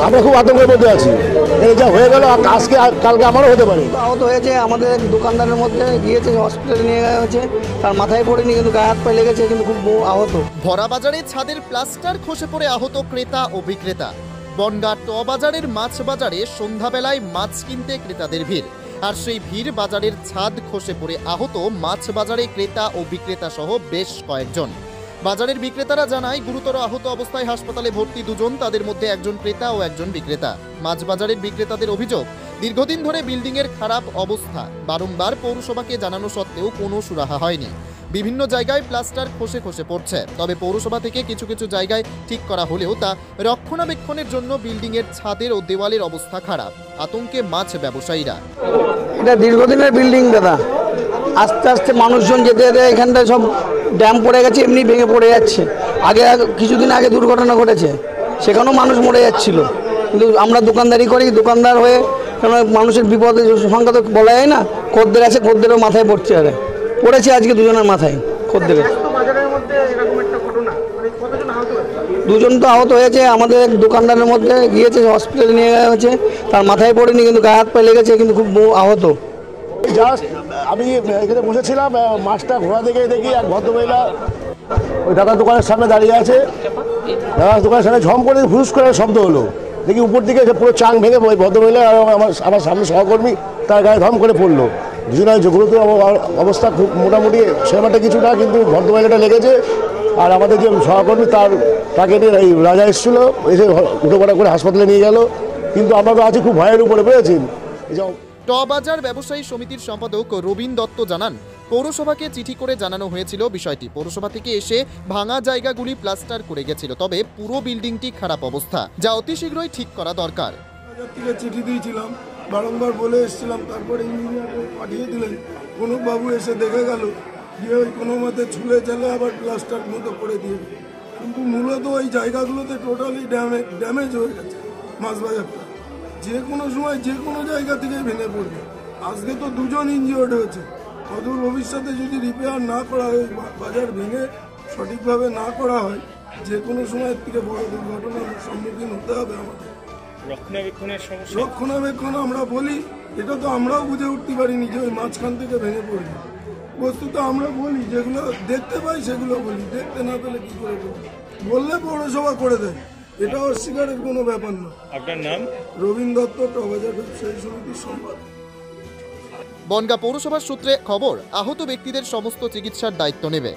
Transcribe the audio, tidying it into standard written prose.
আমরা খুব আতঙ্কের মধ্যে আছি। এই যা হয়ে গেল আজকে কালকে আমারও হতে পারে। আহত হয়েছে, আমাদের দোকানদারের মধ্যে গিয়েছে, হসপিটালে নিয়ে হয়েছে, তার মাথায় পড়েনি কিন্তু গায়ে হাত পায়ে লেগেছে, কিন্তু খুব আহত। ভরা বাজারে ছাদের প্লাস্টার খসে পড়ে আহত ক্রেতা ও বিক্রেতা। বনগাঁ ট বাজারের মাছ বাজারে সন্ধ্যাবেলায় মাছ কিনতে ক্রেতাদের ভিড়, আর সেই ভিড় বাজারের ছাদ খসে পড়ে আহত মাছ বাজারে ক্রেতা ও বিক্রেতা সহ বেশ কয়েকজন। বাজারের বিক্রেতারা জানায় গুরুতর আহত অবস্থায় হাসপাতালে ভর্তি দুজন, তাদের মধ্যে একজন ক্রেতা ও একজন বিক্রেতা। মাছ বাজারের বিক্রেতাদের অভিযোগ, দীর্ঘদিন ধরে বিল্ডিং এর খারাপ অবস্থা, বারংবার পৌরসভাকে জানানো সত্ত্বেও কোনো সুরাহা হয়নি। বিভিন্ন জায়গায় প্লাস্টার খসে খসে পড়ছে, তবে পৌরসভা থেকে কিছু কিছু জায়গায় ঠিক করা হলেও তা রক্ষণাবেক্ষণের জন্য বিল্ডিং এর ছাদের ও দেওয়ালের অবস্থা খারাপ। আতঙ্কে মাছ ব্যবসায়ীরা। এটা দীর্ঘদিনের বিল্ডিং দাদা, আস্তে আস্তে মানুষজন যেতে যেতে এখানটায় সব ড্যাম পড়ে গেছে, এমনি ভেঙে পড়ে যাচ্ছে। আগে কিছুদিন আগে দুর্ঘটনা ঘটেছে, সেখানেও মানুষ মরে যাচ্ছিল, কিন্তু আমরা দোকানদারি করি, দোকানদার হয়ে কারণ মানুষের বিপদের সংখ্যা তো বলা যায় না। খদ্দের আছে, খদ্দেরও মাথায় পড়ছে, পড়েছে আজকে দুজনের মাথায় খদ্দেরের। দুজন তো আহত হয়েছে, আমাদের দোকানদারের মধ্যে গিয়েছে, হসপিটালে নিয়ে হয়েছে, তার মাথায় পড়েনি কিন্তু গায়ে হাত পায়ে লেগেছে, কিন্তু খুব আহত। জাস্ট আমি এখানে বসেছিলাম, মাছটা ঘোরা দেখে দেখি এক ভদ্রমহিলা ওই দাদার দোকানের সামনে দাঁড়িয়ে আছে। দাদার দোকানের সামনে ঝম করে ফুস করে শব্দ হলো, দেখি উপর দিকে পুরো চাং ভেঙে ওই ভদ্রমহিলা আর আমার সামনে সহকর্মী তার গায়ে ধম করে পড়লো। দুজনের গুরুতর অবস্থা, খুব মোটামুটি সেরকমটা কিছু না, কিন্তু ভদ্রমহিলাটা লেগেছে। আর আমাদের যে সহকর্মী তাকে নিয়ে এই রাজা এসেছিল, এসে উঠোপড়া করে হাসপাতালে নিয়ে গেল, কিন্তু আমরা তো আছি খুব ভয়ের উপরে, পেয়েছেন। ট বাজার ব্যবসায়ী সমিতির সম্পাদক রবীন দত্ত জানান, পৌরসভাকে চিঠি করে জানানো হয়েছিল বিষয়টি। পৌরসভা থেকে এসে ভাঙা জায়গাগুলি প্লাস্টার করে গেছিল, তবে পুরো বিল্ডিংটি খারাপ অবস্থা, যা অতি শীঘ্রই ঠিক করা দরকার। চিঠি দিয়েছিলাম, বারংবার বলে এসেছিলাম, তারপরে ইঞ্জিনিয়ারকে পাঠিয়ে দিলেন। কোনো বাবু এসে দেখে গেল, দিয়ে ওই কোনো মতে ছুলে চালে আবার প্লাস্টার মতো করে দিয়ে, কিন্তু মূলত ওই জায়গাগুলোতে টোটালি ড্যামেজ হয়ে গেছে। মাছ বাজারটা যে কোনো সময় যে কোনো জায়গা থেকে ভেঙে পড়বে। আজকে তো দুজন ইনজিওর্ড হয়েছে। অদূর ভবিষ্যতে যদি রিপেয়ার না করা হয়, বাজার ভেঙে সঠিকভাবে না করা হয়, যে কোনো সময়ের থেকে বড় দুর্ঘটনার সম্মুখীন হতে হবে আমাদের। রক্ষণাবেক্ষণ আমরা বলি, এটা তো আমরাও বুঝে উঠতে পারিনি যে ওই মাঝখান থেকে ভেঙে পড়বে। বস্তুত আমরা বলি, যেগুলো দেখতে পাই সেগুলো বলি, দেখতে না পেলে কি করে বললে পৌরসভা করে দেয়, এটা অস্বীকারের কোনো ব্যাপার না। আপনার নাম? রবীন দত্ত, ট বাজার ব্যবসায়ী সমিতির সম্পাদক। বনগাঁ পৌরসভার সূত্রে খবর, আহত ব্যক্তিদের সমস্ত চিকিৎসার দায়িত্ব নেবে।